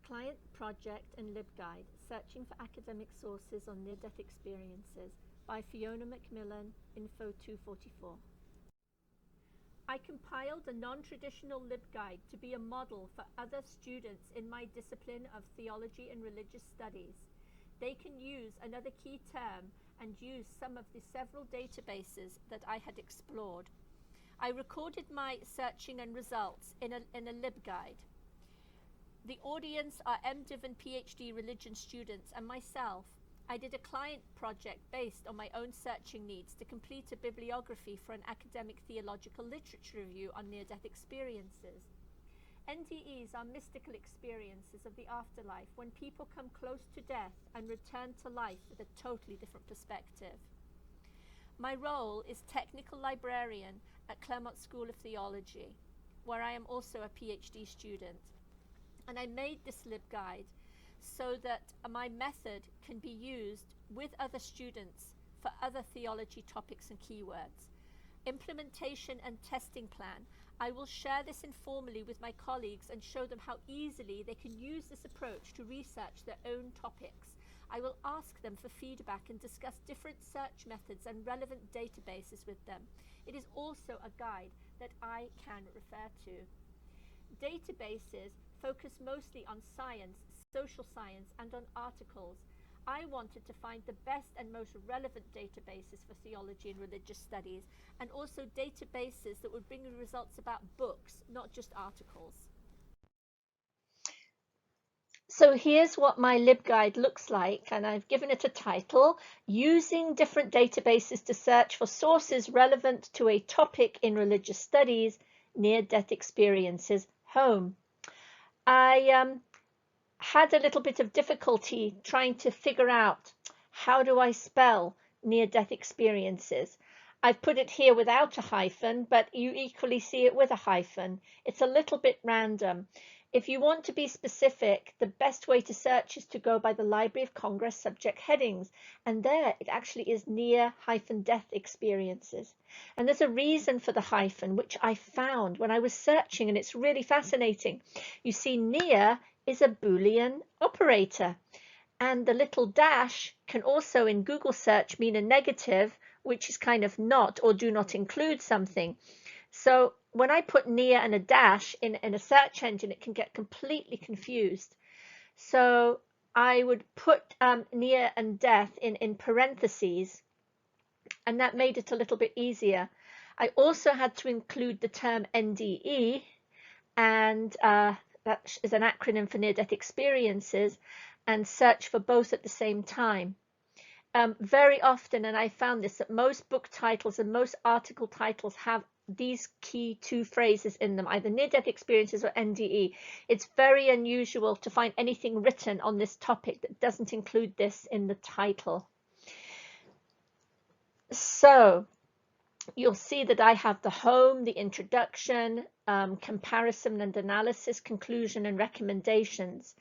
Client Project and LibGuide, Searching for Academic Sources on Near-Death Experiences by Fiona McMillan, Info 244. I compiled a non-traditional LibGuide to be a model for other students in my discipline of theology and religious studies. They can use another key term and use some of the several databases that I had explored. I recorded my searching and results in a LibGuide. The audience are MDiv and PhD religion students and myself. I did a client project based on my own searching needs to complete a bibliography for an academic theological literature review on near-death experiences. NDEs are mystical experiences of the afterlife when people come close to death and return to life with a totally different perspective. My role is technical librarian at Claremont School of Theology, where I am also a PhD student. And I made this LibGuide so that my method can be used with other students for other theology topics and keywords. Implementation and testing plan. I will share this informally with my colleagues and show them how easily they can use this approach to research their own topics. I will ask them for feedback and discuss different search methods and relevant databases with them. It is also a guide that I can refer to. Databases focus mostly on science, social science, and on articles. I wanted to find the best and most relevant databases for theology and religious studies, and also databases that would bring me results about books, not just articles. So here's what my LibGuide looks like, and I've given it a title, Using Different Databases to Search for Sources Relevant to a Topic in Religious Studies, Near-Death Experiences, Home. I had a little bit of difficulty trying to figure out how do I spell near-death experiences. I've put it here without a hyphen, but you equally see it with a hyphen. It's a little bit random. If you want to be specific, the best way to search is to go by the Library of Congress subject headings, and there it actually is near-death experiences. And there's a reason for the hyphen, which I found when I was searching, and it's really fascinating. You see, near is a Boolean operator, and the little dash can also in Google search mean a negative, which is kind of not or do not include something. So when I put near and a dash in a search engine, it can get completely confused. So I would put near and death in parentheses, and that made it a little bit easier. I also had to include the term NDE, and that is an acronym for near-death experiences, and search for both at the same time. Very often, and I found this, that most book titles and most article titles have these key two phrases in them, either near-death experiences or NDE. It's very unusual to find anything written on this topic that doesn't include this in the title. So you'll see that I have the home, the introduction, comparison and analysis, conclusion and recommendations.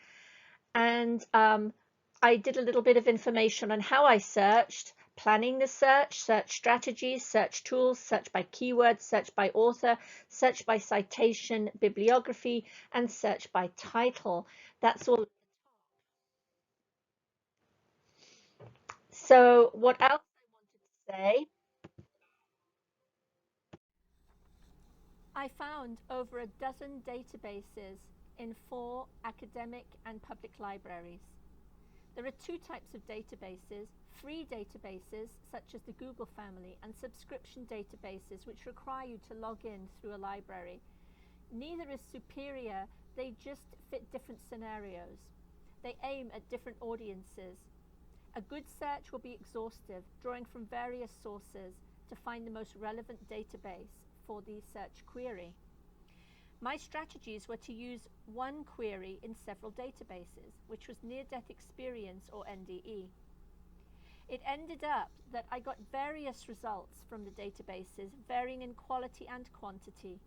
And I did a little bit of information on how I searched, planning the search, search strategies, search tools, search by keywords, search by author, search by citation, bibliography, and search by title. That's all. So what else I wanted to say? I found over a dozen databases in 4 academic and public libraries. There are 2 types of databases, free databases such as the Google family, and subscription databases which require you to log in through a library. Neither is superior, they just fit different scenarios. They aim at different audiences. A good search will be exhaustive, drawing from various sources to find the most relevant database for the search query. My strategies were to use one query in several databases, which was near-death experience or NDE. It ended up that I got various results from the databases, varying in quality and quantity.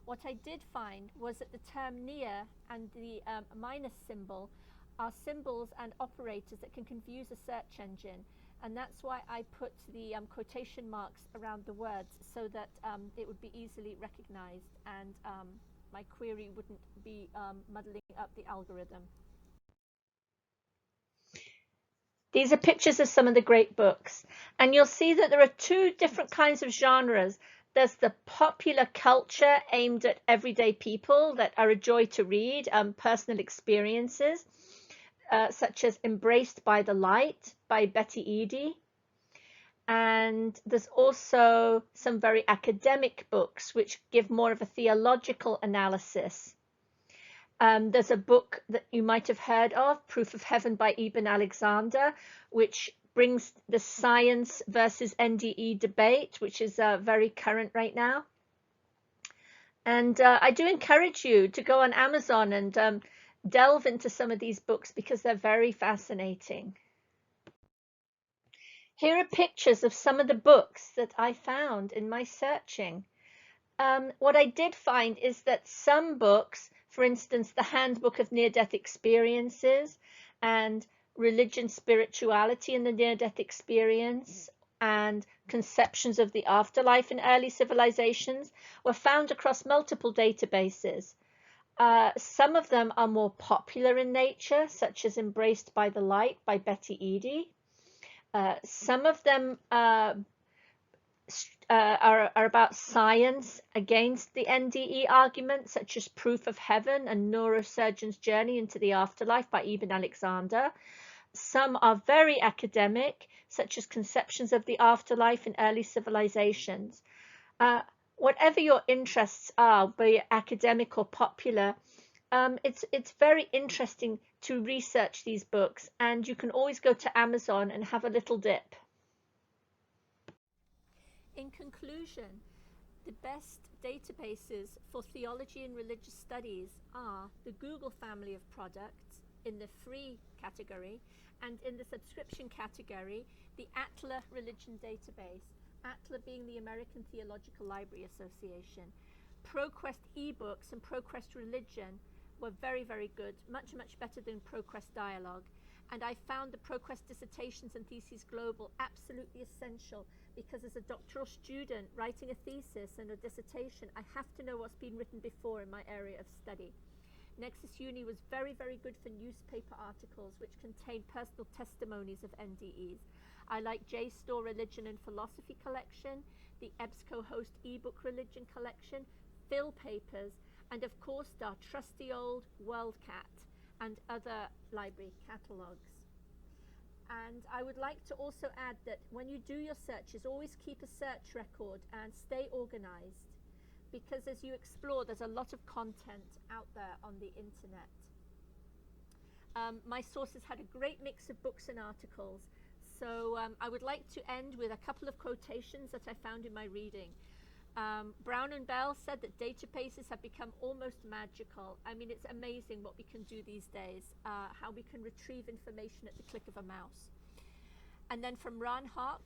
What I did find was that the term near and the minus symbol are symbols and operators that can confuse a search engine, and that's why I put the quotation marks around the words so that it would be easily recognized and my query wouldn't be muddling up the algorithm. These are pictures of some of the great books, and you'll see that there are two different kinds of genres. There's the popular culture aimed at everyday people that are a joy to read, personal experiences, such as Embraced by the Light by Betty Eady. And there's also some very academic books which give more of a theological analysis. There's a book that you might have heard of, Proof of Heaven by Ibn Alexander, which brings the science versus NDE debate, which is very current right now. And I do encourage you to go on Amazon and delve into some of these books because they're very fascinating. Here are pictures of some of the books that I found in my searching. What I did find is that some books, for instance, the Handbook of Near-Death Experiences and Religion, Spirituality and the Near-Death Experience and Conceptions of the Afterlife in Early Civilizations, were found across multiple databases. Some of them are more popular in nature, such as Embraced by the Light by Betty Eady. Some of them are about science against the NDE argument, such as Proof of Heaven and Neurosurgeon's Journey into the Afterlife by Ibn Alexander. Some are very academic, such as Conceptions of the Afterlife in Early Civilizations. Whatever your interests are, be it academic or popular, it's very interesting to research these books, and you can always go to Amazon and have a little dip. In conclusion, the best databases for theology and religious studies are the Google family of products in the free category, and in the subscription category, the ATLA Religion Database, ATLA being the American Theological Library Association. ProQuest eBooks and ProQuest Religion were very, very good, much, much better than ProQuest Dialogue. And I found the ProQuest Dissertations and Theses Global absolutely essential, because as a doctoral student writing a thesis and a dissertation, I have to know what's been written before in my area of study. Nexus Uni was very, very good for newspaper articles which contain personal testimonies of NDEs. I like JSTOR Religion and Philosophy Collection, the EBSCO Host eBook Religion Collection, Phil Papers, and of course our trusty old WorldCat and other library catalogues. And I would like to also add that when you do your searches, always keep a search record and stay organized, because as you explore, there's a lot of content out there on the internet. My sources had a great mix of books and articles, so I would like to end with a couple of quotations that I found in my reading. Brown and Bell said that databases have become almost magical. I mean, it's amazing what we can do these days, how we can retrieve information at the click of a mouse. And then from Ron Hawk,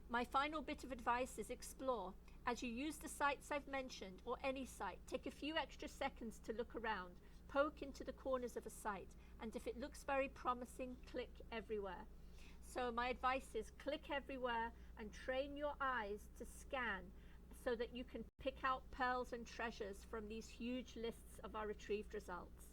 my final bit of advice is explore. As you use the sites I've mentioned, or any site, take a few extra seconds to look around, poke into the corners of a site, and if it looks very promising, click everywhere. So my advice is click everywhere and train your eyes to scan, so that you can pick out pearls and treasures from these huge lists of our retrieved results.